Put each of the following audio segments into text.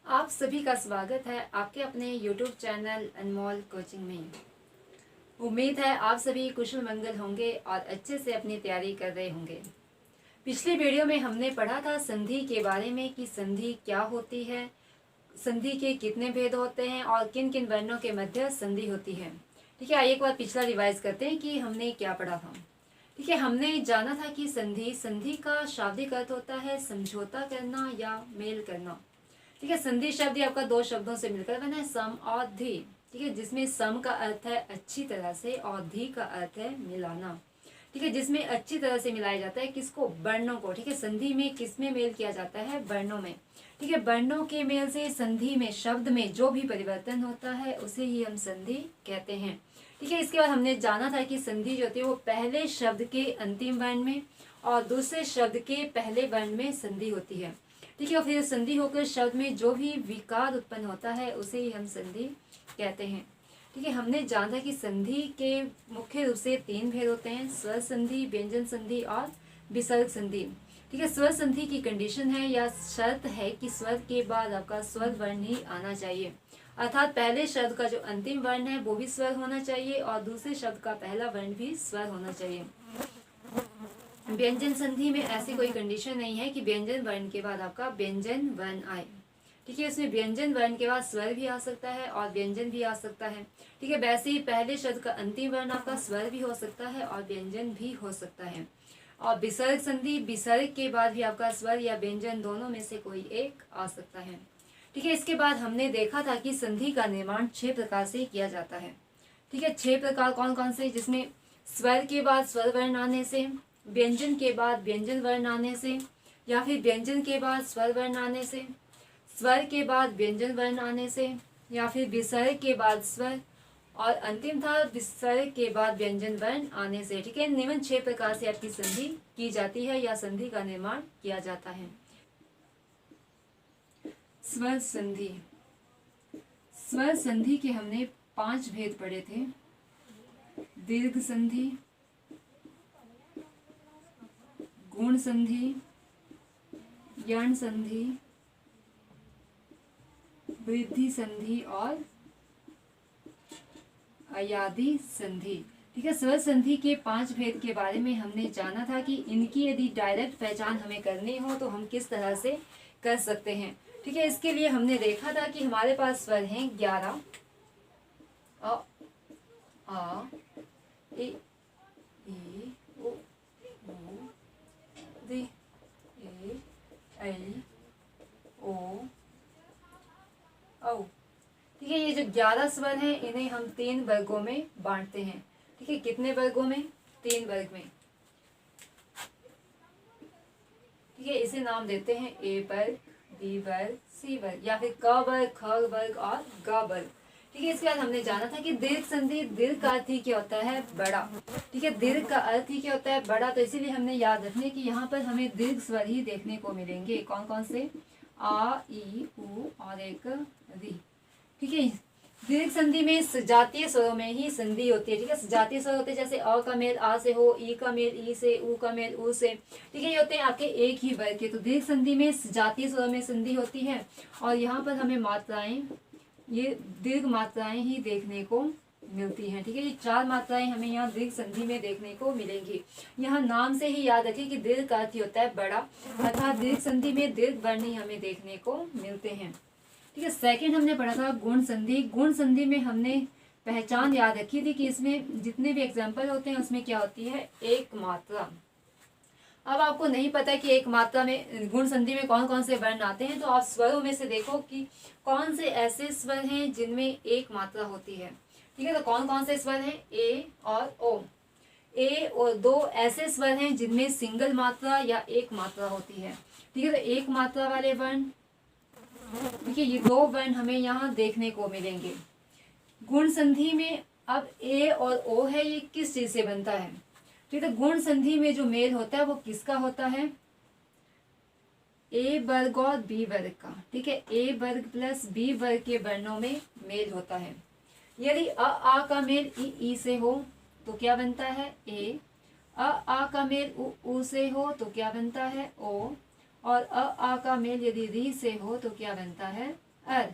आप सभी का स्वागत है आपके अपने YouTube चैनल अनमोल कोचिंग में। उम्मीद है आप सभी कुशल मंगल होंगे और अच्छे से अपनी तैयारी कर रहे होंगे। पिछले वीडियो में हमने पढ़ा था संधि के बारे में कि संधि क्या होती है, संधि के कितने भेद होते हैं और किन किन वर्णों के मध्य संधि होती है। ठीक है, आइए एक बार पिछला रिवाइज करते हैं कि हमने क्या पढ़ा था। ठीक है, हमने जाना था कि संधि का शाब्दिक अर्थ होता है समझौता करना या मेल करना। ठीक है, संधि शब्द ही आपका दो शब्दों से मिलकर बना है, सम और धी। ठीक है, जिसमें सम का अर्थ है अच्छी तरह से और धी का अर्थ है मिलाना। ठीक है, जिसमें अच्छी तरह से मिलाया जाता है किसको, वर्णों को। ठीक है, संधि में किस में मेल किया जाता है, वर्णों में। ठीक है, वर्णों के मेल से संधि में शब्द में जो भी परिवर्तन होता है उसे ही हम संधि कहते हैं। ठीक है, इसके बाद हमने जाना था कि संधि जो होती है वो पहले शब्द के अंतिम वर्ण में और दूसरे शब्द के पहले वर्ण में संधि होती है। ठीक है, और फिर संधि होकर शब्द में जो भी विकार उत्पन्न होता है उसे ही हम संधि कहते हैं। ठीक है, हमने जाना कि संधि के मुख्य रूप से तीन भेद होते हैं, स्वर संधि, व्यंजन संधि और विसर्ग संधि। ठीक है, स्वर संधि की कंडीशन है या शर्त है कि स्वर के बाद आपका स्वर वर्ण ही आना चाहिए, अर्थात पहले शब्द का जो अंतिम वर्ण है वो भी स्वर होना चाहिए और दूसरे शब्द का पहला वर्ण भी स्वर होना चाहिए। व्यंजन संधि में ऐसी कोई कंडीशन नहीं है कि व्यंजन वर्ण के बाद आपका व्यंजन वर्ण आए। ठीक है, इसमें व्यंजन वर्ण के बाद स्वर भी आ सकता है और व्यंजन भी आ सकता है। ठीक है, वैसे ही पहले शब्द का अंतिम वर्ण आपका स्वर भी हो सकता है और व्यंजन भी हो सकता है। और विसर्ग संधि, विसर्ग के बाद भी आपका स्वर या व्यंजन दोनों में से कोई एक आ सकता है। ठीक है, इसके बाद हमने देखा था कि संधि का निर्माण 6 प्रकार से किया जाता है। ठीक है, 6 प्रकार कौन कौन से, जिसमें स्वर के बाद स्वर वर्ण आने से, व्यंजन के बाद व्यंजन वर्ण आने से, या फिर व्यंजन के बाद स्वर वर्ण आने से, स्वर के बाद व्यंजन वर्ण आने से, या फिर विसर्ग के बाद स्वर, और अंतिम था विसर्ग के बाद व्यंजन वर्ण आने से। ठीक है, निम्न 6 प्रकार से आपकी संधि की जाती है या संधि का निर्माण किया जाता है। स्वर संधि, स्वर संधि के हमने 5 भेद पढ़े थे। दीर्घ संधि, गुण संधि, यण संधि, वृद्धि संधि और अयादि संधि। ठीक है, स्वर संधि के 5 भेद के बारे में हमने जाना था कि इनकी यदि डायरेक्ट पहचान हमें करनी हो तो हम किस तरह से कर सकते हैं। ठीक है, इसके लिए हमने देखा था कि हमारे पास स्वर हैं 11, अ, आ, ए, ओ, दी, ए, ऐ, ओ, औ। ठीक है, ये जो 11 स्वर हैं इन्हें हम 3 वर्गों में बांटते हैं। ठीक है, कितने वर्गों में, 3 वर्ग में। ठीक है, इसे नाम देते हैं ए वर्ग, बी वर्ग, सी वर्ग, या फिर क वर्ग, ख वर्ग और ग वर्ग। ठीक है, इसके बाद हमने जाना था कि दीर्घ संधि, दीर्घ का अर्थ ही क्या होता है, बड़ा। ठीक है, दीर्घ का अर्थ ही क्या होता है, बड़ा, तो इसीलिए हमने याद रखने कि यहाँ पर हमें दीर्घ स्वर ही देखने को मिलेंगे। कौन कौन से, आ, ई, उ और एक री। ठीक है, दीर्घ संधि में सजातीय स्वरों में ही संधि होती है। ठीक है, सजातीय स्वर होते हैं जैसे अ का मेल आ से हो, ई का मेल ई से, उ का मेल उ से। ठीक है, ये होते हैं आपके एक ही वर्ग के। तो दीर्घ संधि में सजातीय स्वरों में संधि होती है और यहाँ पर हमें मात्राएं, ये दीर्घ मात्राएं ही देखने को मिलती हैं। ठीक है, ये 4 मात्राएं हमें यहाँ दीर्घ संधि में देखने को मिलेंगी। यहाँ नाम से ही याद रखिए कि दीर्घ का अर्थ होता है बड़ा, अर्थात दीर्घ संधि में दीर्घ वर्ण ही हमें देखने को मिलते हैं। ठीक है, सेकंड हमने पढ़ा था गुण संधि। गुण संधि में हमने पहचान याद रखी थी कि इसमें जितने भी एग्जाम्पल होते हैं उसमें क्या होती है, एक मात्रा। अब आपको नहीं पता कि एक मात्रा में गुण संधि में कौन कौन से वर्ण आते हैं, तो आप स्वरों में से देखो कि कौन से ऐसे स्वर हैं जिनमें एक मात्रा होती है। ठीक है, तो कौन कौन से स्वर हैं, ए और ओ। ए और 2 ऐसे स्वर हैं जिनमें सिंगल मात्रा या एक मात्रा होती है। ठीक है, तो एक मात्रा वाले वर्ण, देखिए ये 2 वर्ण हमें यहाँ देखने को मिलेंगे। गुण संधि में अब ए और ओ है, ये किस चीज से बनता है। ठीक है, गुण संधि में जो मेल होता है वो किसका होता है, ए वर्ग और बी वर्ग का। ठीक है, ए वर्ग प्लस बी वर्ग के वर्णों में मेल होता है। यदि अ आ का मेल ई से हो तो क्या बनता है, ए। अ आ का मेल उ से हो तो क्या बनता है, ओ। और अ आ का मेल यदि री से हो तो क्या बनता है, अर।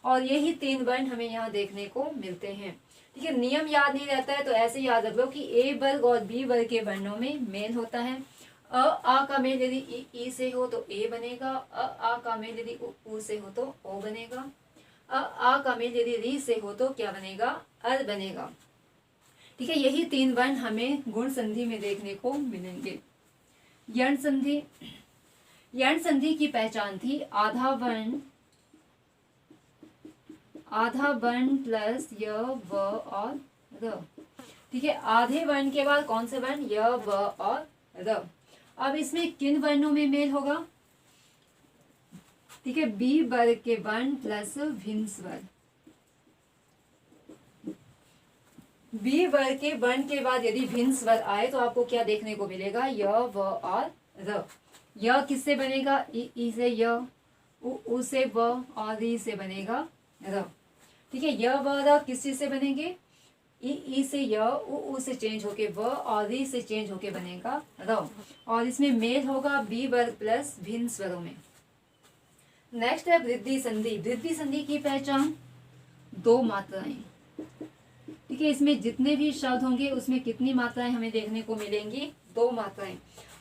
और यही 3 वर्ण हमें यहाँ देखने को मिलते हैं। ठीक है, नियम याद नहीं रहता है तो ऐसे याद रख लो कि ए वर्ग और बी वर्ग के वर्णों में मेल होता है। आ का मेल यदि ई से हो तो ए बनेगा, आ का मेल यदि उ से हो तो ओ बनेगा, आ का मेल यदि री से हो तो क्या बनेगा, अर बनेगा। ठीक है, यही 3 वर्ण हमें गुण संधि में देखने को मिलेंगे। यण संधि, यण संधि की पहचान थी आधा वर्ण प्लस य व और र। ठीक है, आधे वर्ण के बाद कौन से वर्ण, य व और र। अब इसमें किन वर्णों में मेल होगा, ठीक है, बी वर्ग के वर्ण प्लस भिन्न स्वर। बी वर्ग के वर्ण के बाद यदि भिन्न स्वर आए तो आपको क्या देखने को मिलेगा, य व और र। य किससे बनेगा, ई से य, उ से व और री से बनेगा र। ठीक है, य व र किस चीज से बनेंगे, ई से य, उ से चेंज होके व और री से चेंज होके बनेगा र। और इसमें मेल होगा बी वर्ग प्लस भिन्न स्वरों में। नेक्स्ट है वृद्धि संधि। वृद्धि संधि की पहचान 2 मात्राएं। ठीक है, इसमें जितने भी शब्द होंगे उसमें कितनी मात्राएं हमें देखने को मिलेंगी, 2 मात्राएं।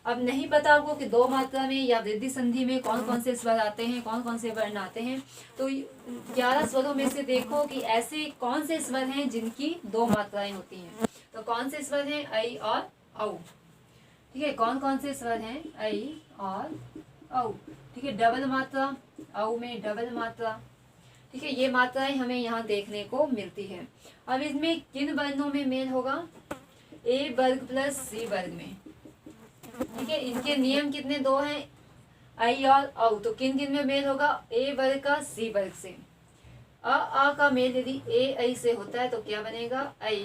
अब नहीं पता आपको कि 2 मात्रा में या वृद्धि संधि में कौन कौन से स्वर आते हैं, कौन कौन से वर्ण आते हैं, तो 11 स्वरों में से देखो कि ऐसे कौन से स्वर हैं जिनकी 2 मात्राएं होती हैं। तो कौन से स्वर हैं, ऐ और औ। ठीक है, कौन कौन से स्वर हैं, ऐ और औ। ठीक है, डबल मात्रा, औ में डबल मात्रा। ठीक है, ये मात्राएं हमें यहाँ देखने को मिलती है। अब इसमें किन वर्णों में मेल होगा, ए वर्ग प्लस सी वर्ग में। ठीक है, इनके नियम कितने, 2 हैं, आई और औ। तो किन किन में मेल होगा, ए वर्ग का सी वर्ग से। आ का मेल यदि ए ऐ से होता है तो क्या बनेगा, ऐ।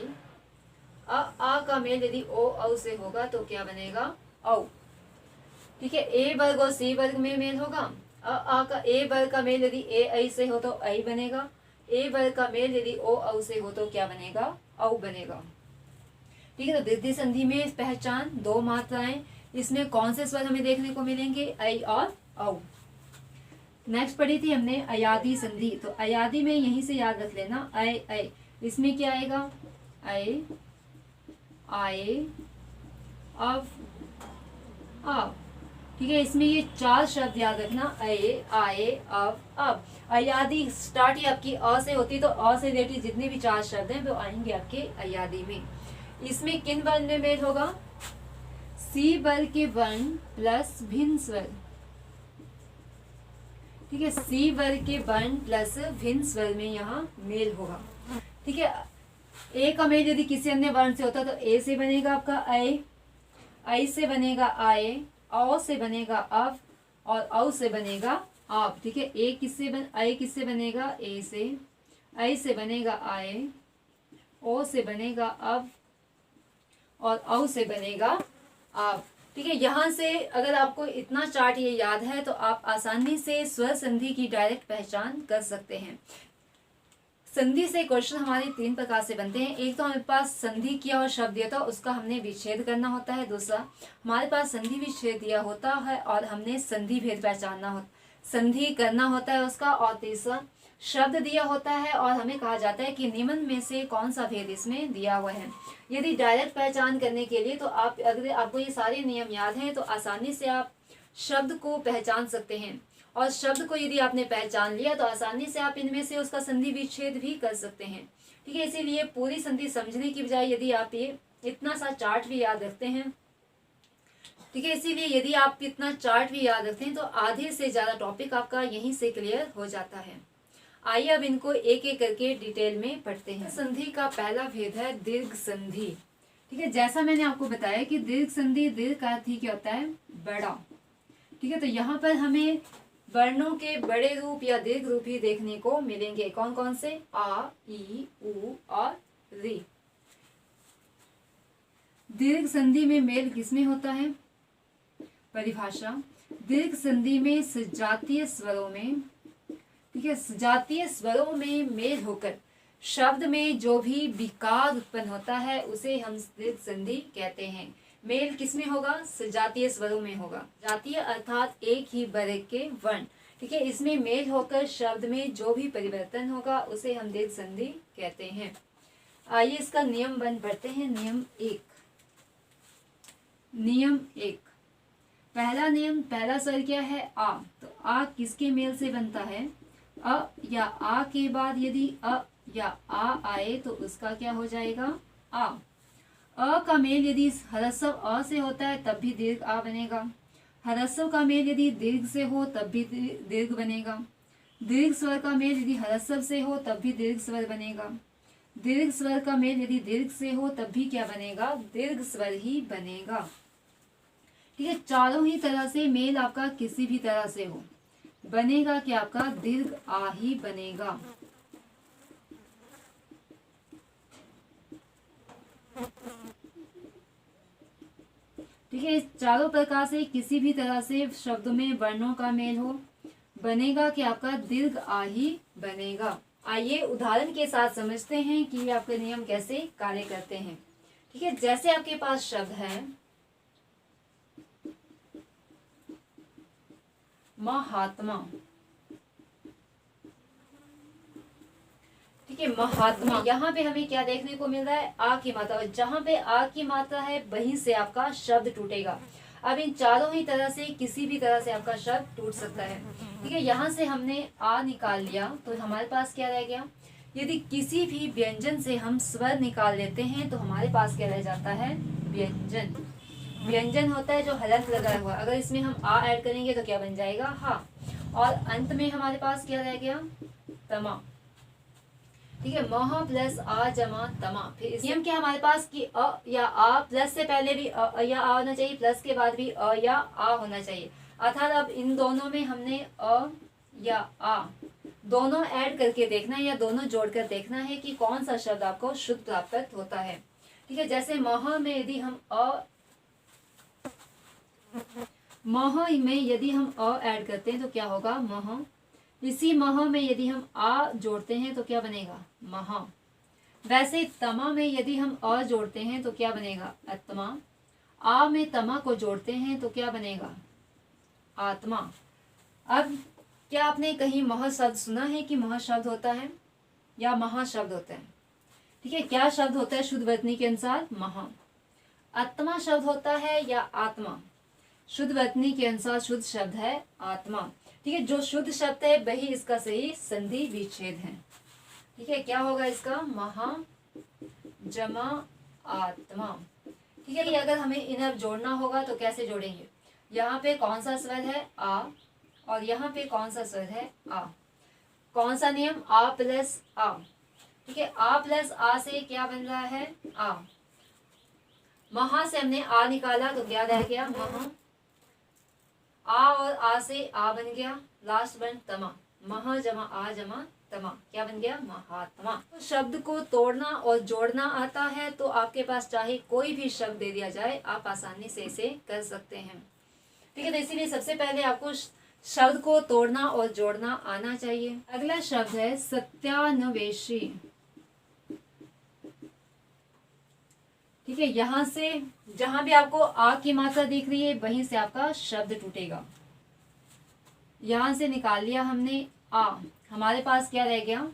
आ का मेल यदि ओ औ से होगा तो क्या बनेगा, औ। ठीक है, ए वर्ग और सी वर्ग में मेल होगा। आ का ए वर्ग का मेल यदि ए ऐ से हो तो ऐ बनेगा। ए वर्ग का मेल यदि ओ औ से हो तो क्या बनेगा, औ बनेगा। ठीक है, तो वृद्धि संधि में पहचान 2 मात्राएं। इसमें कौन से स्वर हमें देखने को मिलेंगे, ऐ और औ। नेक्स्ट पढ़ी थी हमने अयादी संधि। तो अयादी में यहीं से याद रख लेना, ऐ ऐ। इसमें क्या आएगा, ऐ, आए, अब, अब। ठीक है, इसमें ये 4 शब्द याद रखना, ऐ, आए, अब। अयादी स्टार्ट ही आपकी अ से होती, तो अ से रिलेटेड जितने भी 4 शब्द हैं वो आएंगे आपके अयादी में। इसमें किन वर्ण में मेल होगा, सी वर्ग के वर्ण प्लस भिन्न स्वर। ठीक है, सी वर्ग के वर्ण प्लस भिन्न स्वर में यहाँ मेल होगा। ठीक है, ए का मेल यदि किसी अन्य वर्ण से होता तो ए से बनेगा आपका ऐ से बनेगा आए, औ से बनेगा अब, और औ से बनेगा आप। ठीक है, ऐ किससे बनेगा, ए से, ऐ से बनेगा आए, ओ से बनेगा अब, और औ से बनेगा आप। ठीक है, यहाँ से अगर आपको इतना चार्ट ये याद है तो आप आसानी से स्वर संधि की डायरेक्ट पहचान कर सकते हैं। संधि से क्वेश्चन हमारे 3 प्रकार से बनते हैं। एक तो हमारे पास संधि किया और शब्द दिया था, उसका हमने विच्छेद करना होता है। दूसरा हमारे पास संधि विच्छेद दिया होता है और हमने संधि भेद संधि करना होता है उसका। और तीसरा शब्द दिया होता है और हमें कहा जाता है कि निम्न में से कौन सा भेद इसमें दिया हुआ है। यदि डायरेक्ट पहचान करने के लिए तो अगर आपको ये सारे नियम याद हैं तो आसानी से आप शब्द को पहचान सकते हैं, और शब्द को यदि आपने पहचान लिया तो आसानी से आप इनमें से उसका संधि विच्छेद भी कर सकते हैं। ठीक है, इसीलिए पूरी संधि समझने की बजाय यदि आप ये इतना सा चार्ट भी याद रखते हैं, ठीक है, इसीलिए यदि आप इतना चार्ट भी याद रखते हैं तो आधे से ज्यादा टॉपिक आपका यहीं से क्लियर हो जाता है। आइए अब इनको एक एक करके डिटेल में पढ़ते हैं। संधि का पहला भेद है दीर्घ संधि। ठीक है, जैसा मैंने आपको बताया कि दीर्घ संधि, दीर्घ का अर्थ ही क्या होता है, बड़ा। ठीक है, तो यहाँ पर हमें वर्णों के बड़े रूप या दीर्घ रूप ही देखने को मिलेंगे। कौन कौन से, आ, ई, उ और री। दीर्घ संधि में मेल किसमें होता है, परिभाषा, दीर्घ संधि में सजातीय स्वरों में, ठीक है, सजातीय स्वरों में मेल होकर शब्द में जो भी विकार उत्पन्न होता है उसे हम दीर्घ संधि कहते हैं। मेल किसमें होगा, सजातीय स्वरों में होगा। जातीय अर्थात एक ही वर्ग के वर्ण, ठीक है, इसमें मेल होकर शब्द में जो भी परिवर्तन होगा उसे हम दीर्घ संधि कहते हैं। आइए इसका नियम बन पढ़ते हैं। नियम एक। पहला नियम, पहला स्वर क्या है? आ। तो आ किसके मेल से बनता है? अ या आ के बाद यदि अ या आ आए तो उसका क्या हो जाएगा? आ। अ का मेल यदि ह्रस्व अ से होता है तब भी दीर्घ आ बनेगा। ह्रस्व का मेल यदि दीर्घ से हो तब भी दीर्घ बनेगा। दीर्घ स्वर का मेल यदि ह्रस्व से हो तब भी दीर्घ स्वर बनेगा। दीर्घ स्वर का मेल यदि दीर्घ से हो तब भी क्या बनेगा? दीर्घ स्वर ही बनेगा। ठीक है, चारों ही तरह से मेल आपका किसी भी तरह से हो बनेगा कि आपका दीर्घ आ ही बनेगा। ठीक है, चारों प्रकार से किसी भी तरह से शब्दों में वर्णों का मेल हो बनेगा कि आपका दीर्घ आ ही बनेगा। आइए उदाहरण के साथ समझते हैं कि ये आपके नियम कैसे कार्य करते हैं। ठीक है, जैसे आपके पास शब्द है महात्मा। ठीक है, महात्मा, यहाँ पे हमें क्या देखने को मिल रहा है? आ की मात्रा, और जहां पे आ की मात्रा है वहीं से आपका शब्द टूटेगा। अब इन चारों ही तरह से किसी भी तरह से आपका शब्द टूट सकता है। ठीक है, यहाँ से हमने आ निकाल लिया तो हमारे पास क्या रह गया? यदि किसी भी व्यंजन से हम स्वर निकाल लेते हैं तो हमारे पास क्या रह जाता है? व्यंजन। व्यंजन होता है जो हलंत लगा हुआ। अगर इसमें हम आ ऐड करेंगे तो क्या बन जाएगा? हा। और अंत में हमारे पास क्या रह गया? तमा। ठीक है, मह प्लस आ जमा तमा। फिर इस नियम क्या हमारे पास कि अ या आ, प्लस से पहले भी अ या आ होना चाहिए, प्लस के बाद भी अ या आ होना चाहिए। अर्थात अब इन दोनों में हमने अ या आ दोनों ऐड करके देखना है या दोनों जोड़कर देखना है कि कौन सा शब्द आपको शुद्ध प्राप्त होता है। ठीक है, जैसे मह में यदि हम ऐड करते हैं तो क्या होगा? मह। इसी मह में यदि हम आ जोड़ते हैं तो क्या बनेगा? महा। वैसे तमा में यदि हम अ जोड़ते हैं तो क्या बनेगा? अत्मा। आ में तमा को जोड़ते हैं तो क्या बनेगा? आत्मा। अब क्या आपने कहीं मह शब्द सुना है कि मह शब्द होता है या महा शब्द होता है? ठीक है, क्या शब्द होता है शुद्ध वर्तनी के अनुसार? महा। आत्मा शब्द होता है या आत्मा? शुद्ध वर्तनी के अनुसार शुद्ध शब्द है आत्मा। ठीक है, जो शुद्ध शब्द है वही इसका सही संधि विच्छेद है। ठीक है, क्या होगा इसका? महा जमा आत्मा। ठीक है, अगर हमें इन्हें जोड़ना होगा तो कैसे जोड़ेंगे? यहाँ पे कौन सा स्वर है? आ, और यहाँ पे कौन सा स्वर है? आ। कौन सा नियम? आ प्लस आ। ठीक है, आ प्लस आ से क्या बन रहा है? आ। महा से हमने आ निकाला तो क्या रह गया? महा। आ और आ से आ बन गया, लास्ट बन तमा। महा जमा आ जमा तमा, क्या बन गया? महात्मा। तो शब्द को तोड़ना और जोड़ना आता है तो आपके पास चाहे कोई भी शब्द दे दिया जाए आप आसानी से इसे कर सकते हैं। ठीक है, तो इसीलिए सबसे पहले आपको शब्द को तोड़ना और जोड़ना आना चाहिए। अगला शब्द है सत्यान्वेशी। ठीक है, यहाँ से जहां भी आपको आ की मात्रा दिख रही है वहीं से आपका शब्द टूटेगा। यहां से निकाल लिया हमने आ, हमारे पास क्या रह गया?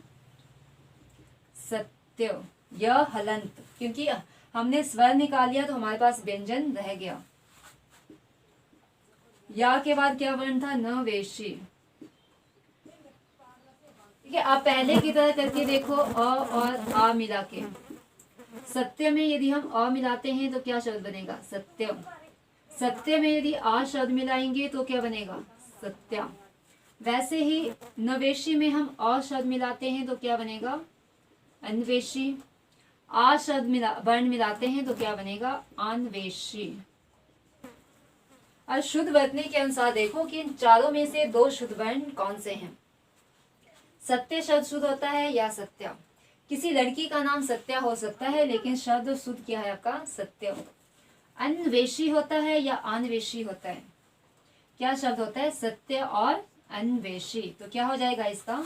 सत्य। यह हलंत, क्योंकि हमने स्वर निकाल लिया तो हमारे पास व्यंजन रह गया। या के बाद क्या वर्ण था? न वेशी। ठीक है, आप पहले की तरह करके देखो, अ और आ मिला के। सत्य में यदि हम अ मिलाते हैं तो क्या शब्द बनेगा? सत्य। सत्य में यदि आ शब्द मिलाएंगे तो क्या बनेगा? सत्या। वैसे ही नवेशी में हम अ शब्द मिलाते हैं तो क्या बनेगा? अन्वेषी। आ शब्द वर्ण मिलाते हैं तो क्या बनेगा? अन्वेषी। अब शुद्ध वर्तनी के अनुसार देखो कि इन चारों में से दो शुद्ध वर्ण कौन से हैं? सत्य शब्द शुद्ध होता है या सत्या? किसी लड़की का नाम सत्या हो सकता है लेकिन शब्द शुद्ध क्या है आपका? सत्य। अन्वेषी होता है या अन्वेषी होता है? क्या शब्द होता है? सत्य और अन्वेषी। तो क्या हो जाएगा इसका?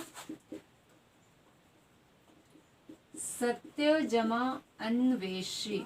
सत्य जमा अन्वेषी।